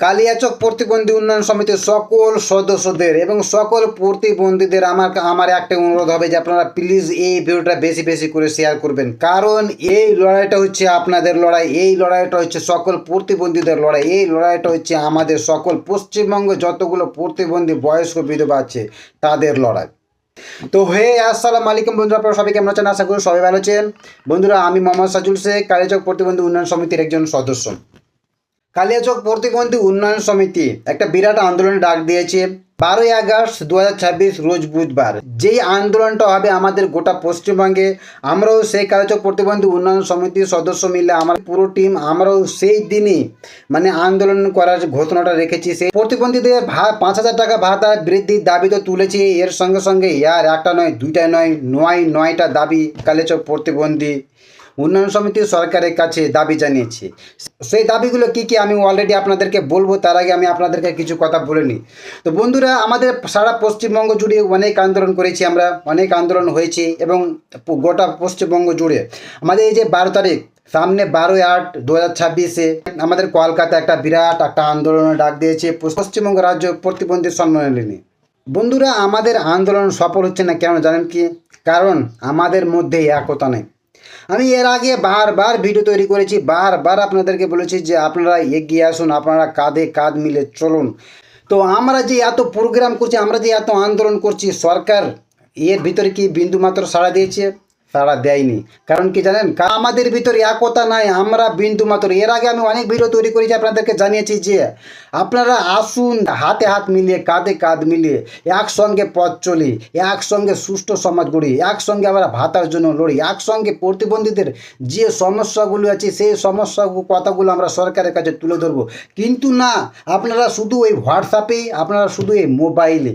কালিয়াচক প্রতিবন্ধী উন্নয়ন সমিতির সকল সদস্যদের এবং সকল প্রতিবন্ধীদের আমার একটা অনুরোধ হবে যে আপনারা প্লিজ এই ভিডিওটা বেশি বেশি করে শেয়ার করবেন, কারণ এই লড়াইটা হচ্ছে আপনাদের লড়াই, এই লড়াইটা হচ্ছে সকল প্রতিবন্ধীদের লড়াই, এই লড়াইটা হচ্ছে আমাদের সকল পশ্চিমবঙ্গে যতগুলো প্রতিবন্ধী বয়স্ক বিধবা আছে তাদের লড়াই। তো আসসালামু আলাইকুম বন্ধুরা, আপনারা সবাই কেমন আছেন? আশা করি সবাই ভালো আছেন। বন্ধুরা, আমি মোহাম্মদ সাজুল শেখ, কালিয়াচক প্রতিবন্ধী উন্নয়ন সমিতির একজন সদস্য। কালিয়াচক প্রতিবন্ধী উন্নয়ন সমিতি একটা বিরাট আন্দোলন ডাক দিয়েছে 12ই আগস্ট 2026 রোজ বুধবার। যেই আন্দোলনটা হবে আমাদের গোটা পশ্চিমবঙ্গে, আমরাও সেই কালিয়াচক প্রতিবন্ধী উন্নয়ন সমিতির সদস্য মিলে আমার পুরো টিম আমরাও সেই দিনই আন্দোলন করার ঘোষণাটা রেখেছি। সেই প্রতিবন্ধীদের 5,000 টাকা ভাতা বৃদ্ধির দাবি তো তুলেছি, এর সঙ্গে সঙ্গে একটা নয়, দুইটা নয়, নয়টা দাবি কালিয়াচক প্রতিবন্ধী উন্নয়ন সমিতি সরকারের কাছে দাবি জানিয়েছে। সেই দাবিগুলো কি কি আমি অলরেডি আপনাদেরকে বলবো, তার আগে আমি আপনাদেরকে কিছু কথা বলে নিই। তো বন্ধুরা, আমাদের সারা পশ্চিমবঙ্গ জুড়ে অনেক আন্দোলন করেছি আমরা, অনেক আন্দোলন হয়েছে এবং গোটা পশ্চিমবঙ্গ জুড়ে আমাদের এই যে 12 তারিখ, সামনে 12/8/2026 আমাদের কলকাতা একটা বিরাট একটা আন্দোলনের ডাক দিয়েছে পশ্চিমবঙ্গ রাজ্য প্রতিবন্ধী সম্মেলনী। বন্ধুরা, আমাদের আন্দোলন সফল হচ্ছে না কেন জানেন কি? কারণ আমাদের মধ্যে একতা নেই। আমি এর আগে বারবার ভিডিও তৈরি করেছি, বারবার আপনাদেরকে বলেছি যে আপনারা এগিয়ে আসুন, আপনারা কাঁধে কাঁধ মিলে চলুন। তো আমরা যে এত প্রোগ্রাম করছি, আমরা যে এত আন্দোলন করছি, সরকার এর ভিতরে কি বিন্দুমাত্র সাড়া দিয়েছে? সাড়া দেয়নি। কারণ কি জানেন? আমাদের ভিতরে একতা নাই, আমরা বিন্দুমাত্র। এর আগে আমি অনেক ভিডিও তৈরি করেছি, আপনাদেরকে জানিয়েছি যে আপনারা আসুন, হাতে হাত মিলিয়ে কাঁধে কাঁধ মিলিয়ে একসঙ্গে পথ চলি, একসঙ্গে সুষ্ঠু সমাজ গড়ি, একসঙ্গে আমরা ভাতার জন্য লড়ি, একসঙ্গে প্রতিবন্ধীদের যে সমস্যাগুলো আছে সেই সমস্যা কথাগুলো আমরা সরকারের কাছে তুলে ধরবো। কিন্তু না, আপনারা শুধু এই হোয়াটসঅ্যাপে, আপনারা শুধু এই মোবাইলে,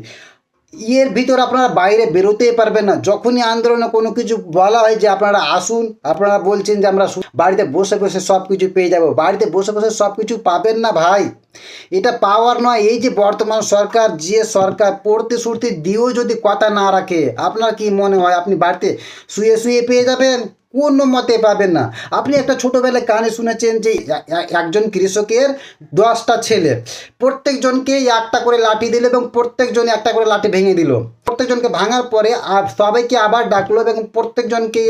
এর ভিতর আপনারা বাইরে বেরোতেই পারবেন না। যখনই আন্দোলনে কোনো কিছু বলা হয় যে আপনারা আসুন, আপনারা বলছেন যে আমরা বাড়িতে বসে বসে সব কিছু পেয়ে যাব। বাড়িতে বসে বসে সব কিছু পাবেন না ভাই, এটা পাওয়ার নয়। এই যে বর্তমান সরকার, যে সরকার প্রতিশ্রুতি দিয়েও যদি কথা না রাখে, আপনার কি মনে হয় আপনি বাড়িতে শুয়ে শুয়ে পেয়ে যাবেন? কোনো মতে পাবেন না। আপনি একটা ছোটোবেলায় কানে শুনেছেন যে একজন কৃষকের 10টা ছেলে, প্রত্যেকজনকে একটা করে লাঠি দিল এবং প্রত্যেকজন একটা করে লাঠি ভেঙে দিল। প্রত্যেকজনকে ভাঙার পরে সবাইকে আবার ডাকলো এবং প্রত্যেকজনকে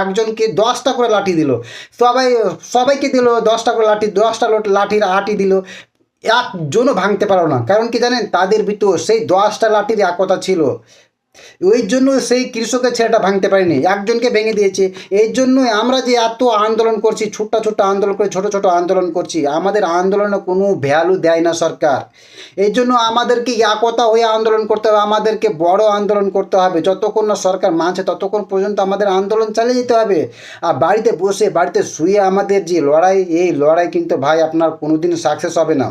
একজনকে 10টা করে লাঠি দিল। সবাইকে দিল 10টা করে লাঠি, 10টা লাঠির আটি দিল, একজনও ভাঙতে পারো না। কারণ কি জানেন? তাদের ভিতর সেই 10টা লাঠির একতা ছিল। ওই জন্য সেই কৃষকের ছেলেটা ভাঙতে পারেনি, একজনকে ভেঙে দিয়েছে। এই জন্যই আমরা যে এত আন্দোলন করছি, ছোট্ট ছোট্ট আন্দোলন করে, ছোট ছোট আন্দোলন করছি, আমাদের আন্দোলনে কোনো ভ্যালু দেয় না সরকার। এই জন্য আমাদেরকে একতা হয়ে আন্দোলন করতে হবে, আমাদেরকে বড় আন্দোলন করতে হবে। যতক্ষণ না সরকার মানছে ততক্ষণ পর্যন্ত আমাদের আন্দোলন চালিয়ে যেতে হবে। আর বাড়িতে বসে, বাড়িতে শুয়ে আমাদের যে লড়াই, এই লড়াই কিন্তু ভাই আপনার কোনোদিন সাকসেস হবে না।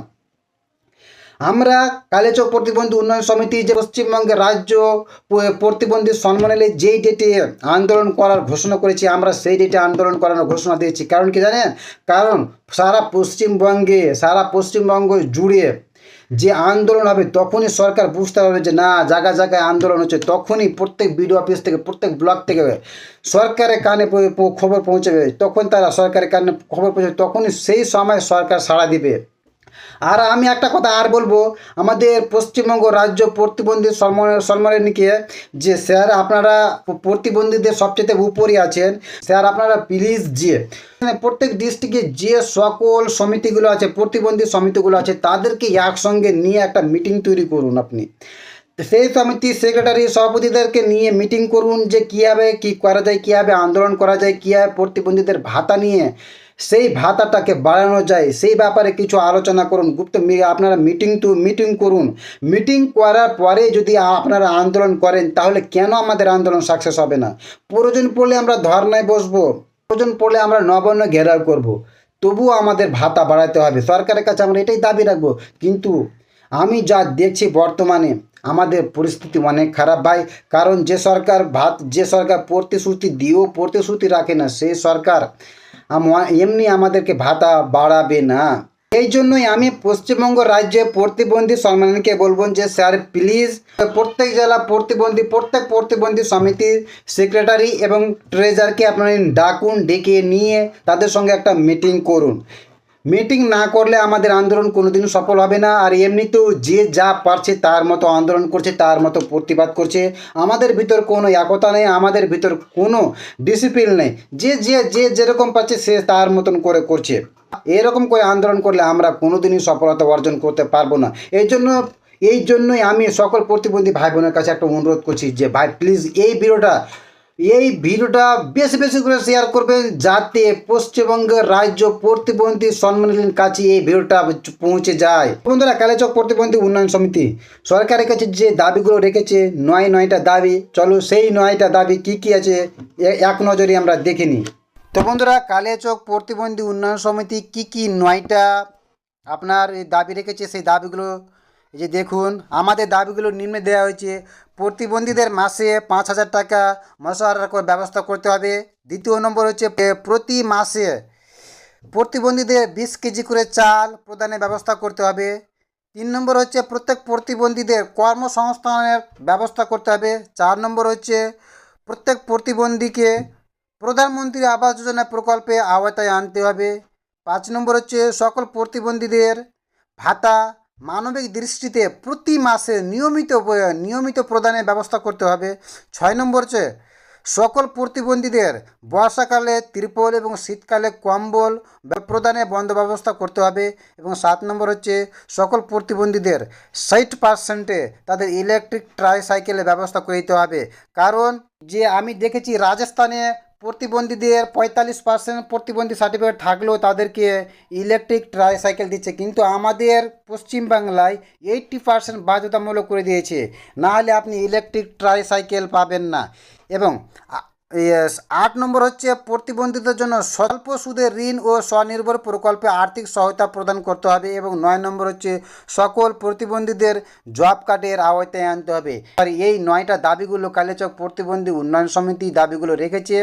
আমরা কালিয়াচক প্রতিবন্ধী উন্নয়ন সমিতি যে পশ্চিমবঙ্গের রাজ্য প্রতিবন্ধী সম্মেলনে যেই ডেটে আন্দোলন করার ঘোষণা করেছি, আমরা সেই ডেটে আন্দোলন করার ঘোষণা দিয়েছি। কারণ কি জানেন? কারণ সারা পশ্চিমবঙ্গ জুড়ে যে আন্দোলন হবে, তখনই সরকার বুঝতে পারবে যে না, জায়গায় জায়গায় আন্দোলন হচ্ছে। তখনই প্রত্যেক বিডিও অফিস থেকে, প্রত্যেক ব্লক থেকে সরকারের কানে খবর পৌঁছাবে। তখন তারা সরকারের কানে খবর পৌঁছাবে, তখনই সেই সময় সরকার সাড়া দিবে। আর আমি একটা কথা আর বলবো, আমাদের পশ্চিমবঙ্গ রাজ্য প্রতিবন্ধী সম্মেলনীকে যে স্যার, আপনারা প্রতিবন্ধীদের সবচেয়ে উপরে আছেন, স্যার আপনারা প্লিজ যে প্রত্যেক ডিস্ট্রিক্টে যে সকল সমিতিগুলো আছে, প্রতিবন্ধী সমিতিগুলো আছে, তাদেরকে একসঙ্গে নিয়ে একটা মিটিং তৈরি করুন। আপনি সেই সমিতির সেক্রেটারি, সভাপতিদেরকে নিয়ে মিটিং করুন যে কীভাবে কী করা যায়, কীভাবে আন্দোলন করা যায়, কীভাবে প্রতিবন্ধীদের ভাতা নিয়ে সেই ভাতাটাকে বাড়ানো যায়, সেই ব্যাপারে কিছু আলোচনা করুন। আপনারা মিটিং করুন। মিটিং করার পরে যদি আপনারা আন্দোলন করেন, তাহলে কেন আমাদের আন্দোলন সাকসেস হবে না? প্রয়োজন পড়লে আমরা ধর্নায় বসবো, প্রয়োজন পড়লে আমরা নবান্ন ঘেরাও করব, তবুও আমাদের ভাতা বাড়াতে হবে। সরকারের কাছে আমরা এটাই দাবি রাখবো। কিন্তু আমি যা দেখছি বর্তমানে, আমাদের পরিস্থিতি অনেক খারাপ ভাই। কারণ যে সরকার প্রতিশ্রুতি দিয়েও প্রতিশ্রুতি রাখে না, সেই সরকার এমনি আমাদেরকে ভাতা বাড়াবে না। এই জন্যই আমি পশ্চিমবঙ্গ রাজ্যে প্রতিবন্ধী সম্মেলনকে বলবো যে স্যার প্লিজ প্রত্যেক জেলা প্রত্যেক প্রতিবন্ধী সমিতির সেক্রেটারি এবং ট্রেজারকে আপনারা ডাকুন, ডেকে নিয়ে তাদের সঙ্গে একটা মিটিং করুন। মিটিং না করলে আমাদের আন্দোলন কোনোদিন সফল হবে না। আর এমনিতেও যে যা পারছে তার মতো আন্দোলন করছে, তার মতো প্রতিবাদ করছে। আমাদের ভিতর কোনো একতা নেই, আমাদের ভিতর কোনো ডিসিপ্লিন নেই। যে যেরকম পাচ্ছে সে তার মতন করে করছে। এরকম করে আন্দোলন করলে আমরা কোনোদিনই সফলতা অর্জন করতে পারবো না। এই জন্যই আমি সকল প্রতিবন্ধী ভাই বোনের কাছে একটা অনুরোধ করছি যে ভাই প্লিজ এই ভিডিওটা বেশি বেশি করে শেয়ার করবেন, যাতে পশ্চিমবঙ্গের রাজ্য প্রতিবন্ধী সম্মেলনের কাছে এই ভিডিওটা পৌঁছে যায়। বন্ধুরা, কালিয়াচক প্রতিবন্ধী উন্নয়ন সমিতি সরকারের কাছে যে দাবিগুলো রেখেছে, নয়টা দাবি, চলো সেই 9টা দাবি কি কি আছে এক নজরে আমরা দেখে নিই। তো বন্ধুরা, কালিয়াচক প্রতিবন্ধী উন্নয়ন সমিতি কি কি 9টা আপনার এই দাবি রেখেছে, সেই দাবিগুলো এই যে দেখুন। আমাদের দাবিগুলো নিম্নে দেওয়া হয়েছে। প্রতিবন্ধীদের মাসে 5,000 টাকা মশাহারা করে ব্যবস্থা করতে হবে। দ্বিতীয় নম্বর হচ্ছে প্রতি মাসে প্রতিবন্ধীদের 20 কেজি করে চাল প্রদানের ব্যবস্থা করতে হবে। 3 নম্বর হচ্ছে প্রত্যেক প্রতিবন্ধীদের কর্মসংস্থানের ব্যবস্থা করতে হবে। 4 নম্বর হচ্ছে প্রত্যেক প্রতিবন্ধীকে প্রধানমন্ত্রী আবাস যোজনা প্রকল্পে আওতায় আনতে হবে। 5 নম্বর হচ্ছে সকল প্রতিবন্ধীদের ভাতা মানবিক দৃষ্টিতে প্রতি মাসে নিয়মিত প্রদানের ব্যবস্থা করতে হবে। 6 নম্বর হচ্ছে সকল প্রতিবন্ধীদের বর্ষাকালে ত্রিপল এবং শীতকালে কম্বল প্রদানের ব্যবস্থা করতে হবে। এবং 7 নম্বর হচ্ছে সকল প্রতিবন্ধীদের 60%-এ তাদের ইলেকট্রিক ট্রাইসাইকেলের ব্যবস্থা করে দিতে হবে। কারণ যে আমি দেখেছি রাজস্থানে প্রতিবন্ধীদের 45% প্রতিবন্ধী সার্টিফিকেট থাকলেও তাদেরকে ইলেকট্রিক ট্রাইসাইকেল দিচ্ছে, কিন্তু আমাদের পশ্চিমবাংলায় 80% বাধ্যতামূলক করে দিয়েছে, না হলে আপনি ইলেকট্রিক ট্রাইসাইকেল পাবেন না। এবং 8 নম্বর হচ্ছে প্রতিবন্ধীদের জন্য স্বল্প সুদের ঋণ ও স্বনির্ভর প্রকল্পে আর্থিক সহায়তা প্রদান করতে হবে। এবং 9 নম্বর হচ্ছে সকল প্রতিবন্ধীদের জব কার্ডের আওতায় আনতে হবে। আর এই 9টা দাবিগুলো কালিয়াচক প্রতিবন্ধী উন্নয়ন সমিতি দাবিগুলো রেখেছে।